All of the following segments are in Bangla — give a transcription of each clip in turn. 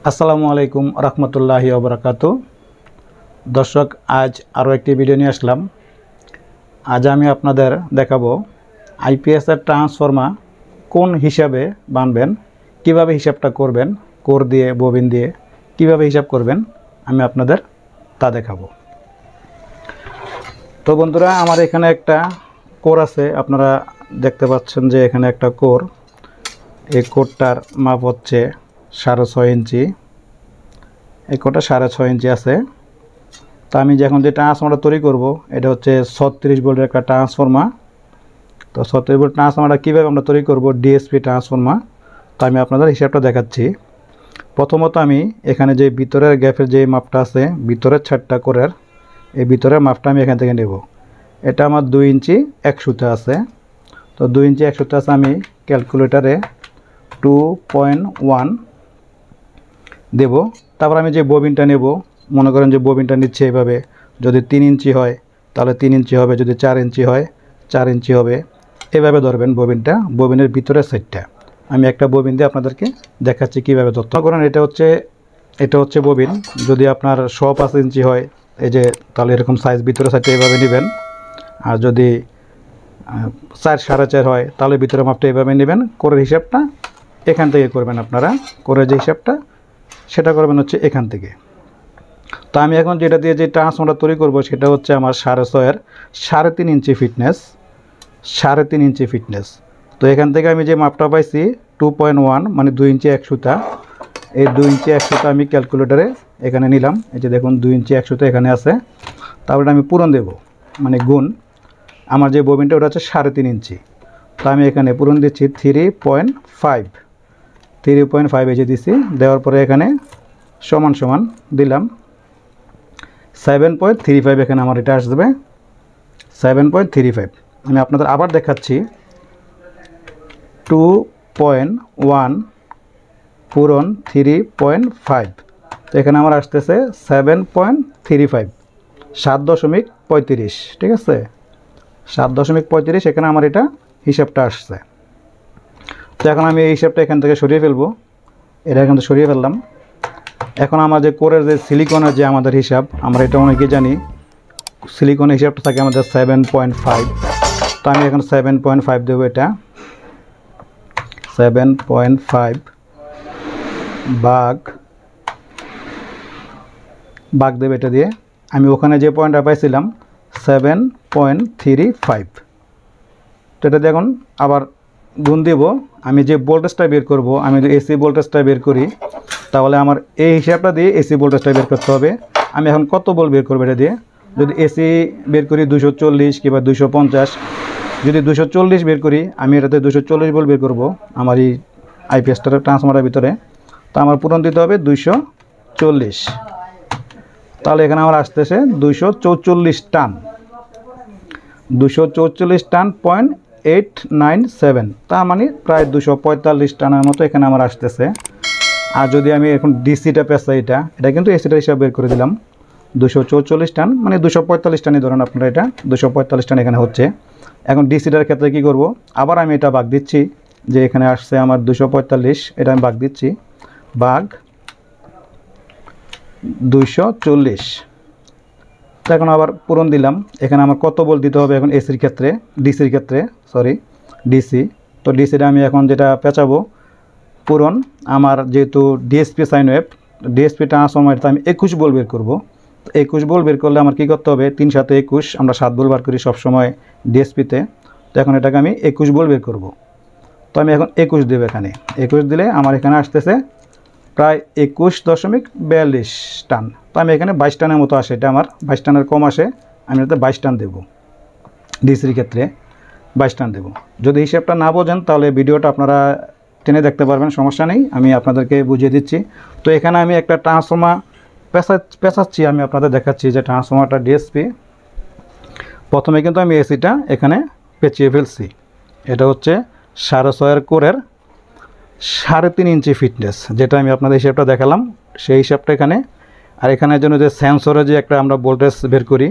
আসসালামু আলাইকুম রহমতুল্লাহি ওয়া বারাকাতুহু। দর্শক, আজ আরও একটি ভিডিও নিয়ে আসলাম। আজ আমি আপনাদের দেখাবো আইপিএসের ট্রান্সফর্মার কোন হিসাবে বানবেন, কিভাবে হিসাবটা করবেন, কোর দিয়ে ববিন দিয়ে কিভাবে হিসাব করবেন আমি আপনাদের তা দেখাবো। তো বন্ধুরা, আমার এখানে একটা কোর আছে, আপনারা দেখতে পাচ্ছেন যে এখানে একটা কোর। এই কোরটার মাপ হচ্ছে 6.5 ইঞ্চি। এই কোরটা 6.5 ইঞ্চি আছে। তো আমি যখন যে ট্রান্সফর্মারটা তৈরি করব, এটা হচ্ছে 36 ভোল্টের একটা ট্রান্সফর্মার। তো 36 ভোল্ট ট্রান্সফর্মারটা কীভাবে আমরা তৈরি করব, ডিএসপি ট্রান্সফর্মার, তো আমি আপনাদের হিসাবটা দেখাচ্ছি। প্রথমত আমি এখানে যে ভিতরের গ্যাপের যে মাপটা আছে, ভিতরের ছাড়টা কোরের, এই ভিতরের মাপটা আমি এখান থেকে নেব। এটা আমার 2 ইঞ্চি 1 সুতা আছে। তো 2 ইঞ্চি 1 সুতা আছে, আমি ক্যালকুলেটারে 2.1 দেব। তারপর আমি যে ববিনটা নেব, মনে করেন যে ববিনটা নিচ্ছে এইভাবে, যদি 3 ইঞ্চি হয় তাহলে 3 ইঞ্চি হবে, যদি 4 ইঞ্চি হয় 4 ইঞ্চি হবে, এভাবে ধরবেন ববিনটা, ববিনের ভিতরের সাইডটা। আমি একটা ববিন দিয়ে আপনাদেরকে দেখাচ্ছি কীভাবে ধরতে করেন। এটা হচ্ছে ববিন। যদি আপনার 5 ইঞ্চি হয়, এই যে, তাহলে এরকম সাইজ ভিতরের সাইডটা এইভাবে নেবেন। আর যদি 4 4.5 হয় তাহলে ভিতরের মাপটা এইভাবে নেবেন। কোরের হিসাবটা এখান থেকে করবেন আপনারা। কোরের যে হিসাবটা সেটা করবেন হচ্ছে এখান থেকে। তো আমি এখন যেটা দিয়ে যে ট্রান্সফর্মারটা তৈরি করব সেটা হচ্ছে আমার 6.5 এর 3.5 ইঞ্চি ফিটনেস, 3.5 ইঞ্চি ফিটনেস। তো এখান থেকে আমি যে মাপটা পাইছি 2.1, মানে 2 ইঞ্চি 1 সুতা। এই 2 ইঞ্চি 1 সুতা আমি ক্যালকুলেটারে এখানে নিলাম। এই যে দেখুন 2 ইঞ্চি 1 সুতা এখানে আছে। তারপরে আমি পূরণ দেব, মানে গুণ। আমার যে ববিনটা ওটা হচ্ছে 3.5 ইঞ্চি। তো আমি এখানে পূরণ দিচ্ছি 3.5 এসে দিছি। দেওয়ার পরে এখানে সমান সমান দিলাম 7.35। এখানে আমার এটা আসবে 7.35। আমি আপনাদের আবার দেখাচ্ছি 2.1 পূরণ 3.5। তো এখানে আমার আসতেছে 7.35, 7.35। ঠিক আছে, 7.35 এখানে আমার এটা হিসাবটা আসছে। তো এখন আমি এই হিসাবটা এখান থেকে সরিয়ে ফেলবো। এটা এখান থেকে সরিয়ে ফেললাম। এখন আমার যে কোরের যে সিলিকনের যে আমাদের হিসাব, আমরা এটা অনেকেই জানি, সিলিকনের হিসাবটা থাকে আমাদের 7.5। তো আমি এখন 7.5 দেবো। এটা 7.5 ভাগ দেবে এটা দিয়ে। আমি ওখানে যে পয়েন্টটা পাইছিলাম 7.35, তো এটা দেখুন আবার গুণ দেব। আমি যে ভোল্টেজটা বের করব, আমি যদি এসি ভোল্টেজটা বের করি তাহলে আমার এই হিসাবটা দিয়ে এসি ভোল্টেজটা বের করতে হবে। আমি এখন কত ভোল্ট বের করবো এটা দিয়ে? যদি এসি বের করি 240 কিংবা 250, যদি 240 বের করি, আমি এটাতে 240 ভোল্ট বের করব আমার এই আইপিএসটার ট্রান্সফর্মারের ভিতরে। তো আমার পূরণ দিতে হবে 240। তাহলে এখানে আমার আসতেছে 244 টান, 244 টান 0.897, তার মানে প্রায় 245 টানের মতো এখানে আমার আসতেছে। আর যদি আমি এখন ডিসিটা পেঁচাই, এটা কিন্তু এসিটার হিসাবে বের করে দিলাম, 244 টান মানে 245 টানই ধরেন আপনারা, এটা 245 টান এখানে হচ্ছে। এখন ডিসিটার ক্ষেত্রে কি করব, আবার আমি এটা ভাগ দিচ্ছি, যে এখানে আসছে আমার 245, এটা আমি ভাগ দিচ্ছি, ভাগ 240। তো এখন আবার পূরণ দিলাম। এখানে আমার কত ভোল্ট দিতে হবে এখন এসির ক্ষেত্রে, ডিসির ক্ষেত্রে, ডিসি। তো ডিসিটা আমি এখন যেটা পেঁচাবো পূরণ, আমার যেহেতু ডিএসপি সাইন ওয়েভ, ডিএসপি ট্রান্সফর্মারটা আমি 21 ভোল্ট বের করবো। 21 ভোল্ট বের করলে আমার কী করতে হবে, 3 7 21, আমরা 7 ভোল্ট বার করি সবসময় ডিএসপিতে। তো এখন এটাকে আমি 21 ভোল্ট বের করব। তো আমি এখন 21 দেবো। এখানে 21 দিলে আমার এখানে আসতেছে প্রায় 21.42 টান। তো আমি এখানে 22 টানের মতো আসে, এটা আমার 22 টানের কম আসে, আমি এটাতে 22 টান দেবো। ডিসির ক্ষেত্রে 22 টান দেবো। যদি হিসাবটা না বোঝেন তাহলে ভিডিওটা আপনারা টেনে দেখতে পারবেন, সমস্যা নেই, আমি আপনাদেরকে বুঝিয়ে দিচ্ছি। তো এখানে আমি একটা ট্রান্সফর্মার পেঁচাচ্ছি, আমি আপনাদের দেখাচ্ছি যে ট্রান্সফর্মারটা ডিএসপি। প্রথমে কিন্তু আমি এসিটা এখানে পেঁচিয়ে ফেলছি। এটা হচ্ছে 6.5 কোরের 3.5 ইঞ্চি ফিটনেস, যেটা আমি আপনাদের হিসাবটা দেখালাম সেই হিসাবটা এখানে। আর এখানের জন্য যে সেন্সরে যে একটা আমরা ভোল্টেজ বের করি,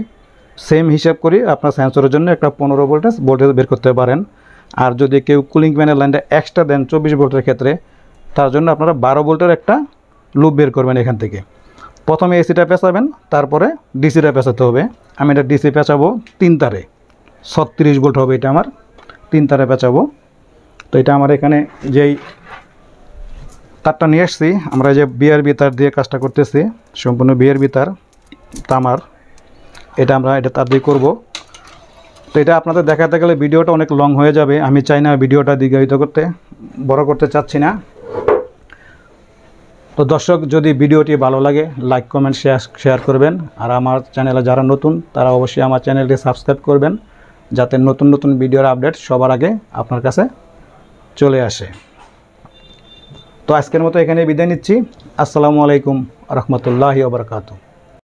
সেম হিসাব করি আপনার সেন্সরের জন্য একটা 15 ভোল্টেজ বের করতে পারেন। আর যদি কেউ কুলিং ফ্যানের লাইনটা এক্সট্রা দেন 24 ভোল্টের ক্ষেত্রে, তার জন্য আপনারা 12 ভোল্টের একটা লুপ বের করবেন এখান থেকে। প্রথমে এসিটা পেঁচাবেন, তারপরে ডিসিটা পেঁচাতে হবে। আমি এটা ডিসি পেঁচাবো 3 তারে, 36 ভোল্ট হবে এটা আমার, 3 তারে পেঁচাবো। তো এটা আমার এখানে যেই তারটা নিয়ে এসছি, আমরা যে বিআরবি তার দিয়ে কাজটা করতেছি, সম্পূর্ণ বিআরবি তার, তামার, এটা আমরা এটা তার দিয়ে করবো। তো এটা আপনাদের দেখাতে গেলে ভিডিওটা অনেক লং হয়ে যাবে, আমি চাই না ভিডিওটা দীর্ঘায়িত করতে, বড় করতে চাচ্ছি না। তো দর্শক, যদি ভিডিওটি ভালো লাগে লাইক কমেন্ট শেয়ার করবেন। আর আমার চ্যানেলে যারা নতুন তারা অবশ্যই আমার চ্যানেলটি সাবস্ক্রাইব করবেন, যাতে নতুন নতুন ভিডিওর আপডেট সবার আগে আপনার কাছে চলে আসে। তো আজকের মতো এখানে বিদায় নিচ্ছি। আসসালামু আলাইকুম রহমতুল্লাহি ওয়া বারাকাতুহু।